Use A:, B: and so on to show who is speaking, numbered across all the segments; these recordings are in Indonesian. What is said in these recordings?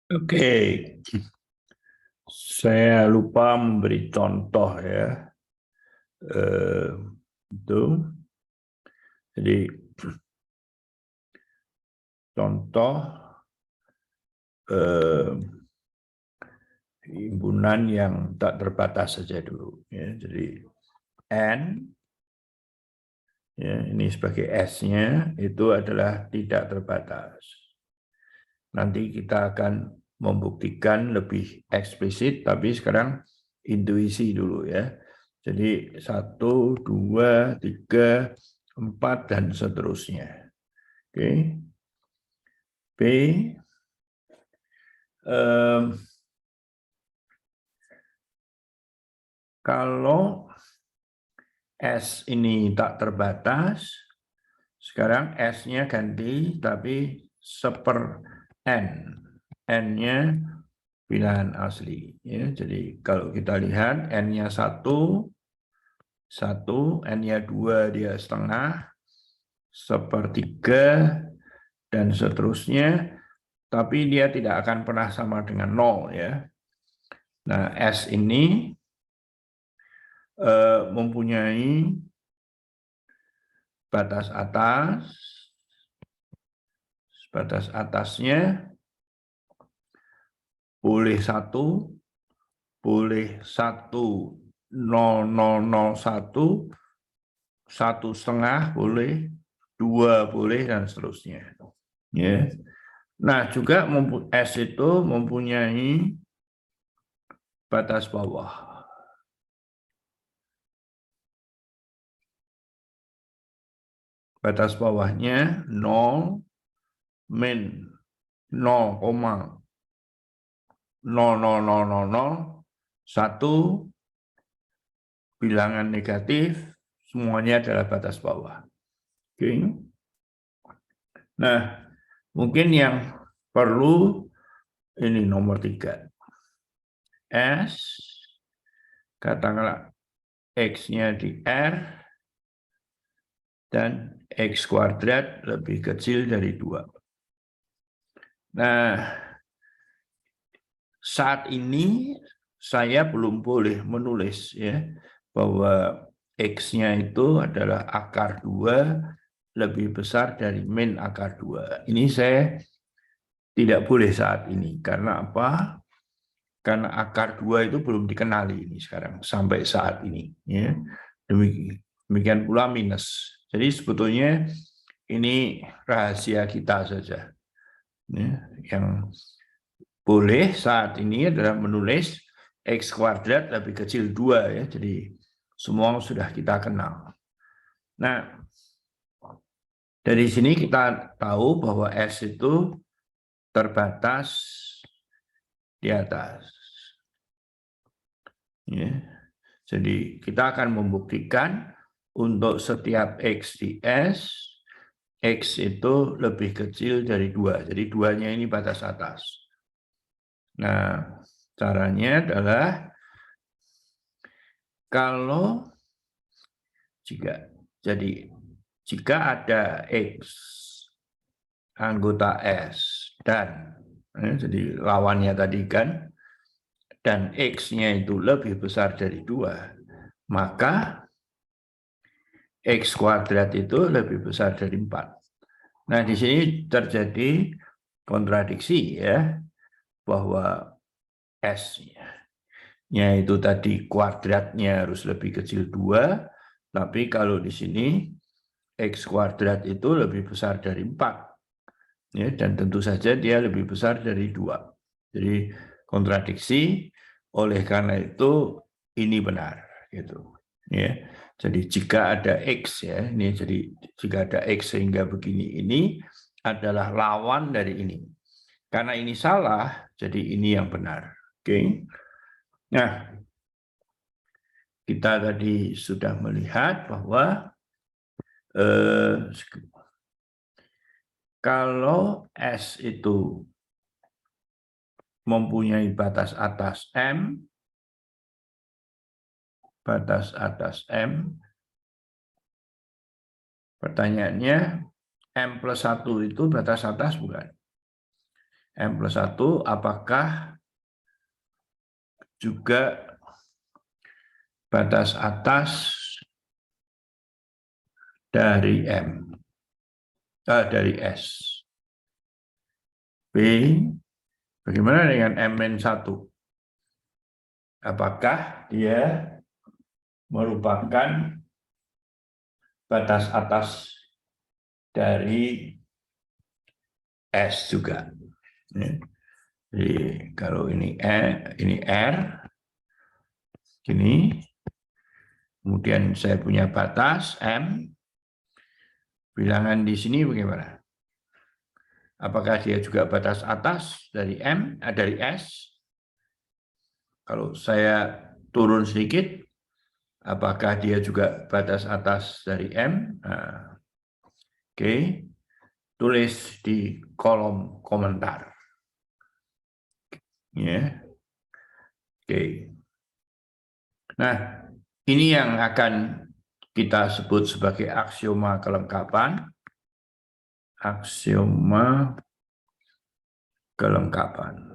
A: Oke, saya lupa memberi contoh ya. Itu, jadi contoh himpunan yang tak terbatas saja dulu. Ya. Jadi N, ya, ini sebagai S-nya itu adalah tidak terbatas. Nanti kita akan membuktikan lebih eksplisit, tapi sekarang intuisi dulu ya. Jadi 1, 2, 3, 4, dan seterusnya. Oke. B. Kalau S ini tak terbatas, sekarang S-nya ganti, tapi seper N. N-nya bilangan asli. Ya. Jadi kalau kita lihat N-nya 1, N-nya 2 dia setengah, sepertiga, dan seterusnya, tapi dia tidak akan pernah sama dengan 0 ya. Nah, S ini mempunyai batas atasnya boleh 1, boleh 1,0001, 1,5 boleh, 2 boleh, dan seterusnya. Ya. Nah, juga S itu mempunyai batas bawah. Batas bawahnya 0, min 0,00001, bilangan negatif, semuanya adalah batas bawah. Oke. Nah, mungkin yang perlu ini nomor 3. S, katakanlah X-nya di R, dan X kuadrat lebih kecil dari 2. Nah, saat ini saya belum boleh menulis ya bahwa X-nya itu adalah akar 2 lebih besar dari min akar 2. Ini saya tidak boleh saat ini. Karena apa? Karena akar 2 itu belum dikenali ini sekarang sampai saat ini. Ya. Demikian pula minus. Jadi sebetulnya ini rahasia kita saja. Ya. Yang boleh saat ini adalah menulis X kuadrat lebih kecil 2 ya. Jadi semua sudah kita kenal. Nah, dari sini kita tahu bahwa S itu terbatas di atas. Ya. Jadi kita akan membuktikan untuk setiap X di S, X itu lebih kecil dari 2. Jadi 2-nya ini batas atas. Nah, caranya adalah kalau jika ada X anggota S dan jadi lawannya tadi kan, dan X-nya itu lebih besar dari 2, maka X kuadrat itu lebih besar dari 4. Nah, di sini terjadi kontradiksi ya, bahwa S-nya itu tadi kuadratnya harus lebih kecil 2, tapi kalau di sini X kuadrat itu lebih besar dari 4. Ya, dan tentu saja dia lebih besar dari 2. Jadi kontradiksi, oleh karena itu ini benar gitu. Ya. Jadi jika ada X ya, ini jadi jika ada X sehingga begini, ini adalah lawan dari ini. Karena ini salah, jadi ini yang benar. Oke. Nah, kita tadi sudah melihat bahwa kalau S itu mempunyai batas atas M, pertanyaannya M plus 1 itu batas atas bukan? M plus 1 apakah juga batas atas dari M, dari S. B, bagaimana dengan M-1? Apakah dia merupakan batas atas dari S juga? Jadi kalau ini R, gini, kemudian saya punya batas M, bilangan di sini bagaimana? Apakah dia juga batas atas dari M, dari S? Kalau saya turun sedikit, apakah dia juga batas atas dari M? Nah, oke, tulis di kolom komentar. Ya, oke. Nah, ini yang akan kita sebut sebagai aksioma kelengkapan. Aksioma kelengkapan.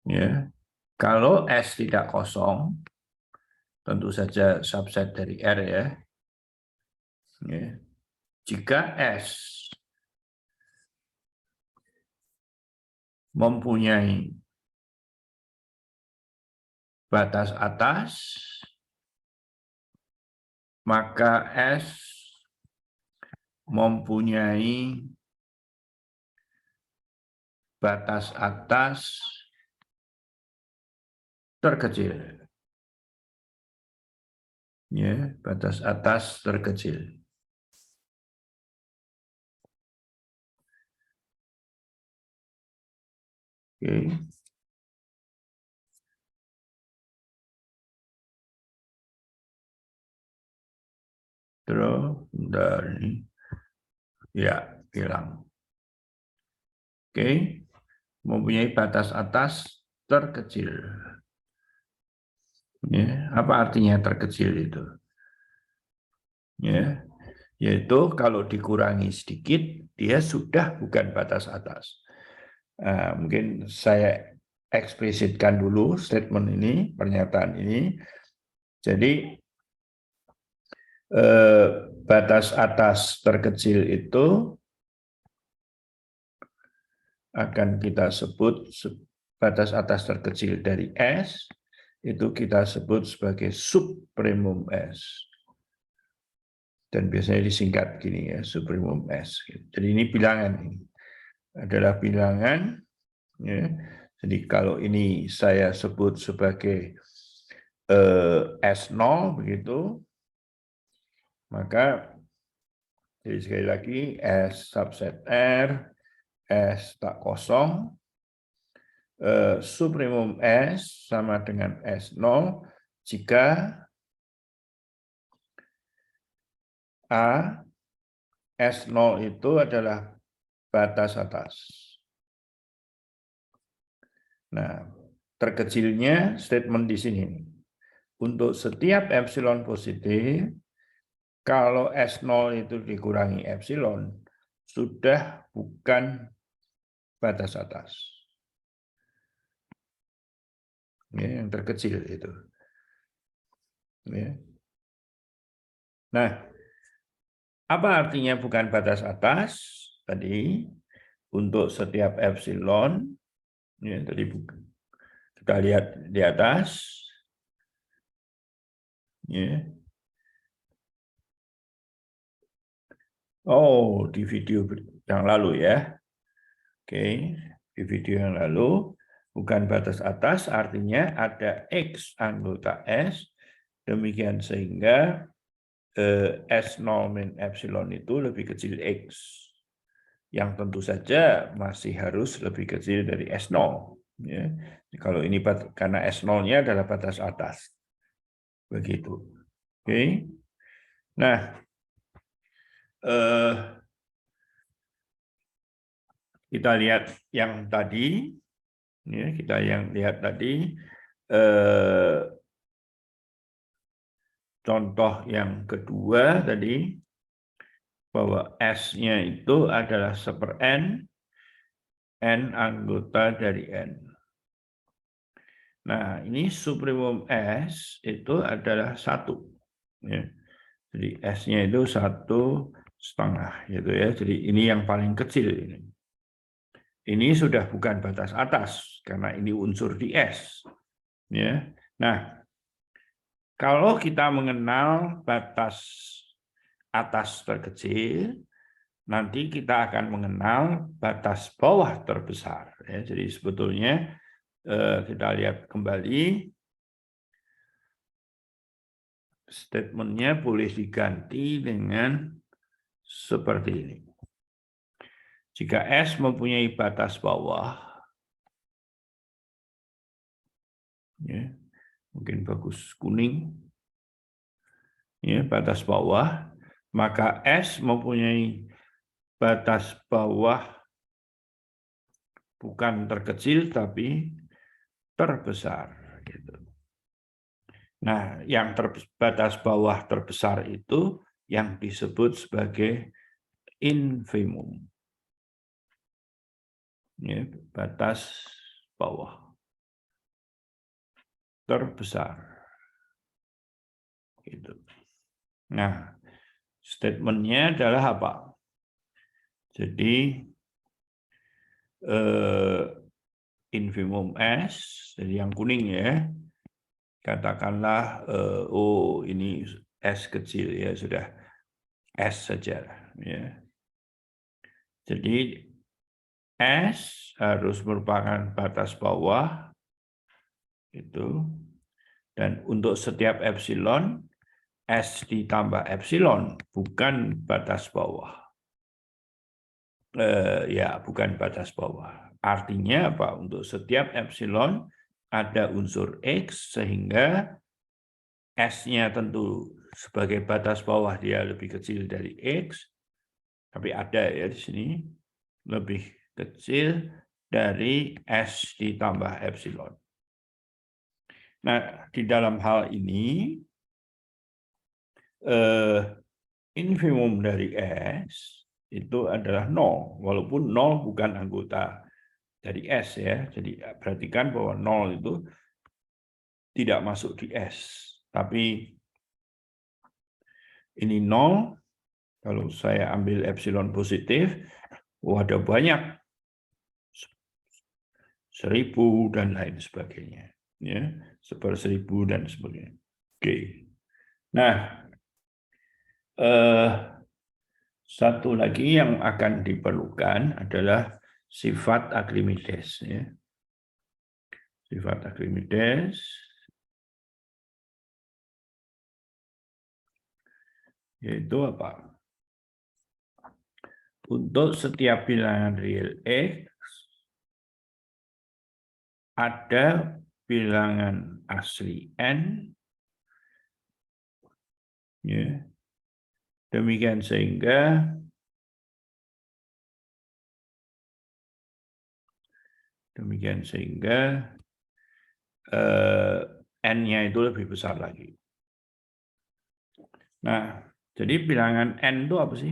A: Ya, kalau S tidak kosong, tentu saja subset dari R ya. Ya. Jika S mempunyai batas atas, maka S mempunyai batas atas terkecil. Ya, batas atas terkecil. Oke. Terus dari ya hilang. Oke. Mempunyai batas atas terkecil. Ya, apa artinya terkecil itu? Ya, yaitu kalau dikurangi sedikit, dia sudah bukan batas atas. Mungkin saya eksplisitkan dulu statement ini, pernyataan ini. Jadi batas atas terkecil itu akan kita sebut batas atas terkecil dari S, itu kita sebut sebagai subprimum S. Dan biasanya disingkat gini ya, subprimum S. Jadi ini bilangan, ini adalah bilangan. Ya. Jadi kalau ini saya sebut sebagai S0 begitu, maka jadi sekali lagi S subset R, S tak kosong, subprimum S sama dengan S0 jika A S0 itu adalah batas atas. Nah, terkecilnya statement di sini. Untuk setiap epsilon positif, kalau S0 itu dikurangi epsilon, sudah bukan batas atas. Ya, yang terkecil itu. Ya. Nah, apa artinya bukan batas atas? Tadi, untuk setiap epsilon, ya, tadi kita lihat di atas, ya. Oh, di video yang lalu ya. Oke, di video yang lalu, bukan batas atas, artinya ada X anggota S, demikian sehingga S0 min epsilon itu lebih kecil X. Yang tentu saja masih harus lebih kecil dari S0. Ya. Kalau ini karena S0-nya adalah batas atas. Begitu. Oke. Nah, kita lihat yang tadi, ya, kita yang lihat tadi, contoh yang kedua tadi, bahwa S-nya itu adalah 1/n, N anggota dari N. Nah, ini supremum S itu adalah 1. Ya. Jadi S-nya itu 1,5. Gitu ya. Jadi ini yang paling kecil. Ini sudah bukan batas atas, karena ini unsur di S. Ya. Nah, kalau kita mengenal batas atas terkecil, nanti kita akan mengenal batas bawah terbesar. Ya, jadi sebetulnya kita lihat kembali, statementnya boleh diganti dengan seperti ini. Jika S mempunyai batas bawah, ya, mungkin bagus kuning, ya, batas bawah, maka S mempunyai batas bawah bukan terkecil tapi terbesar. Gitu. Nah, yang batas bawah terbesar itu yang disebut sebagai infimum. Ya, batas bawah terbesar. Gitu. Nah, statementnya adalah apa? Jadi infimum S, jadi yang kuning ya, katakanlah oh ini S kecil ya, sudah S saja ya. Jadi S harus merupakan batas bawah itu, dan untuk setiap epsilon S ditambah epsilon bukan batas bawah. Ya, bukan batas bawah. Artinya apa? Untuk setiap epsilon ada unsur X, sehingga S-nya tentu sebagai batas bawah dia lebih kecil dari X, tapi ada ya di sini, lebih kecil dari S ditambah epsilon. Nah, di dalam hal ini, infimum dari S itu adalah 0, walaupun 0 bukan anggota dari S ya. Jadi perhatikan bahwa 0 itu tidak masuk di S. Tapi ini 0, kalau saya ambil epsilon positif, ada banyak, 1000 dan lain sebagainya. Ya, 1/1000 dan sebagainya. Oke. Nah, satu lagi yang akan diperlukan adalah sifat Archimedes. Ya. Sifat Archimedes yaitu apa? Untuk setiap bilangan real X, ada bilangan asli N, ya. Demikian sehingga N-nya itu lebih besar lagi. Nah, jadi bilangan N itu apa sih?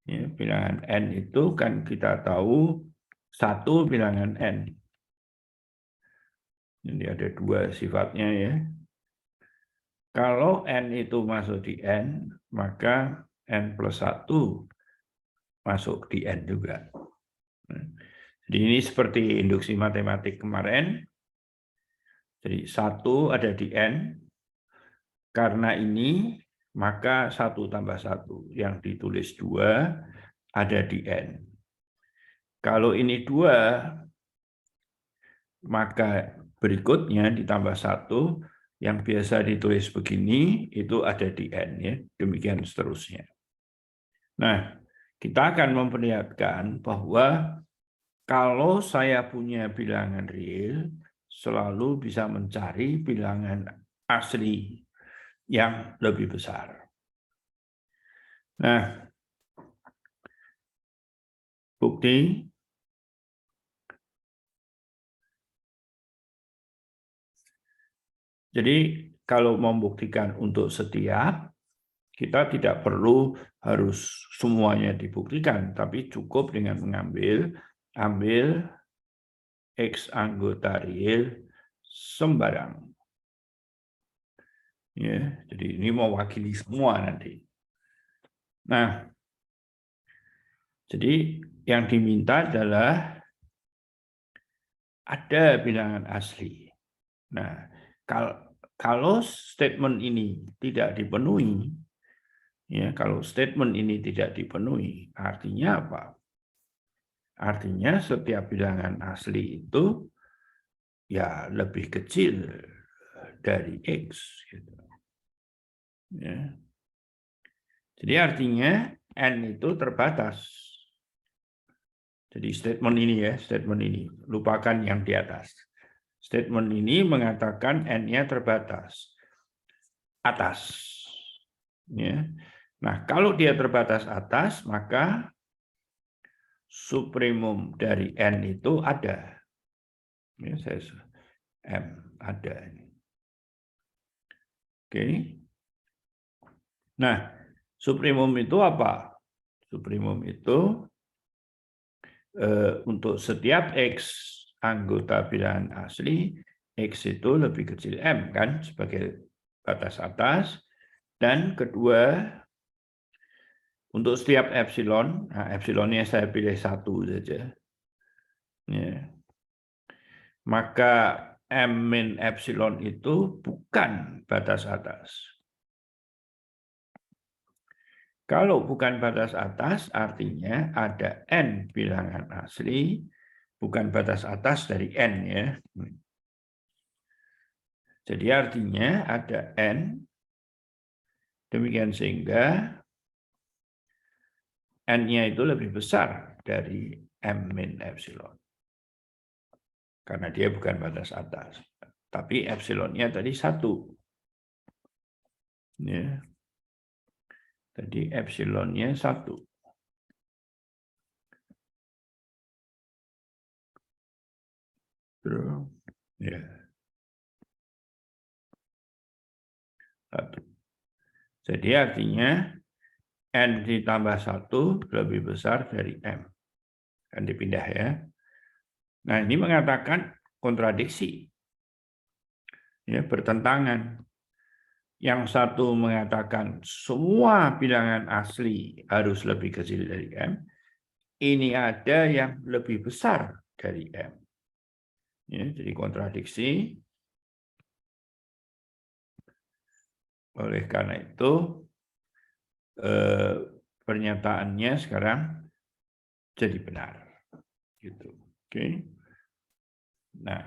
A: Ya, bilangan N itu kan kita tahu satu bilangan N. Jadi ada dua sifatnya ya. Kalau N itu masuk di N, maka N+1 masuk di N juga. Jadi ini seperti induksi matematik kemarin. Jadi 1 ada di N. Karena ini, maka 1 tambah 1 yang ditulis 2 ada di N. Kalau ini 2, maka berikutnya ditambah 1 yang biasa ditulis begini itu ada di N ya. Demikian seterusnya. Nah, kita akan memperlihatkan bahwa kalau saya punya bilangan real, selalu bisa mencari bilangan asli yang lebih besar. Nah, bukti jadi kalau membuktikan untuk setiap, Kita tidak perlu harus semuanya dibuktikan, tapi cukup dengan ambil X anggota real sembarang. Ya, jadi ini mewakili semua nanti. Nah, jadi yang diminta adalah ada bilangan asli. Nah, kalau statement ini tidak dipenuhi, ya, kalau statement ini tidak dipenuhi, artinya apa? Artinya setiap bilangan asli itu ya lebih kecil dari X. Gitu. Ya. Jadi artinya N itu terbatas. Jadi statement ini, lupakan yang di atas. Statement ini mengatakan N-nya terbatas. Atas. Ya. Nah, kalau dia terbatas atas, maka supremum dari N itu ada. Ya, M ada. Oke. Nah, supremum itu apa? Supremum itu untuk setiap X anggota bilangan asli, X itu lebih kecil M kan sebagai batas atas. Dan kedua, untuk setiap epsilon, nah epsilonnya saya pilih 1 saja. Ya. Maka M min epsilon itu bukan batas atas. Kalau bukan batas atas, artinya ada N bilangan asli, bukan batas atas dari N ya. Jadi artinya ada N, demikian sehingga N-nya itu lebih besar dari M min epsilon. Karena dia bukan batas atas. Tapi epsilonnya tadi 1. Ya. Jadi epsilonnya 1. Terus, ya. 1. Jadi artinya N ditambah 1 lebih besar dari M. Kan dipindah ya. Nah ini mengatakan kontradiksi. Ya, bertentangan. Yang satu mengatakan semua bilangan asli harus lebih kecil dari M. Ini ada yang lebih besar dari M. Ya, jadi kontradiksi. Oleh karena itu, pernyataannya sekarang jadi benar. Gitu. Oke. Nah,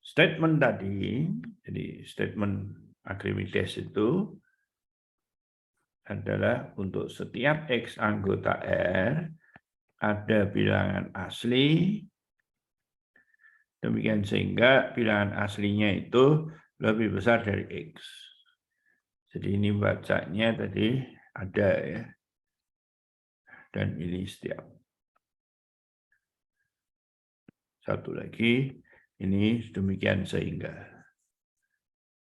A: statement tadi, jadi statement Archimedes itu adalah untuk setiap X anggota R ada bilangan asli, demikian sehingga bilangan aslinya itu lebih besar dari X. Jadi ini bacanya tadi ada ya. Dan ini setiap. Satu lagi, ini demikian sehingga.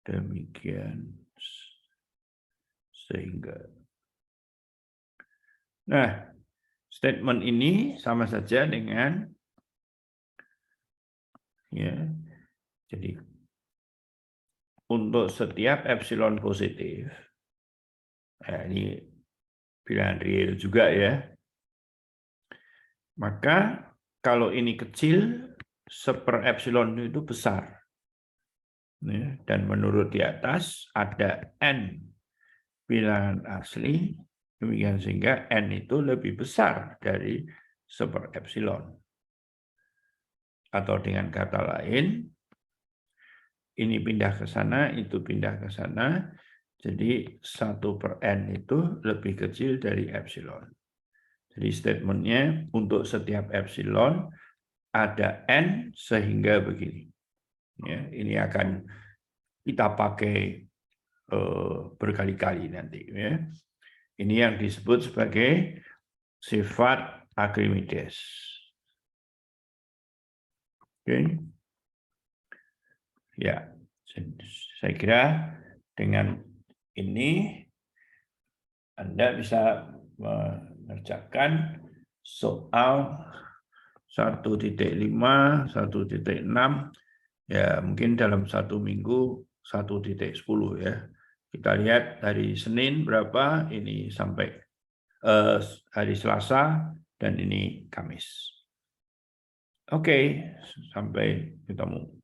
A: Demikian sehingga. Nah, statement ini sama saja dengan ya. Jadi untuk setiap epsilon positif, nah ini bilangan real juga ya. Maka kalau ini kecil, seper epsilon itu besar. Ya, dan menurut di atas ada N bilangan asli, demikian sehingga N itu lebih besar dari seper epsilon. Atau dengan kata lain, ini pindah ke sana, itu pindah ke sana, jadi 1/N itu lebih kecil dari epsilon. Jadi statementnya untuk setiap epsilon ada N sehingga begini. Ya, ini akan kita pakai berkali-kali nanti. Ya. Ini yang disebut sebagai sifat Archimedes. Oke. Ya, saya kira dengan ini Anda bisa mengerjakan soal 1.5, 1.6, ya mungkin dalam 1 minggu 1.10 ya. Kita lihat hari Senin berapa, ini sampai hari Selasa, dan ini Kamis. Oke, sampai ketemu.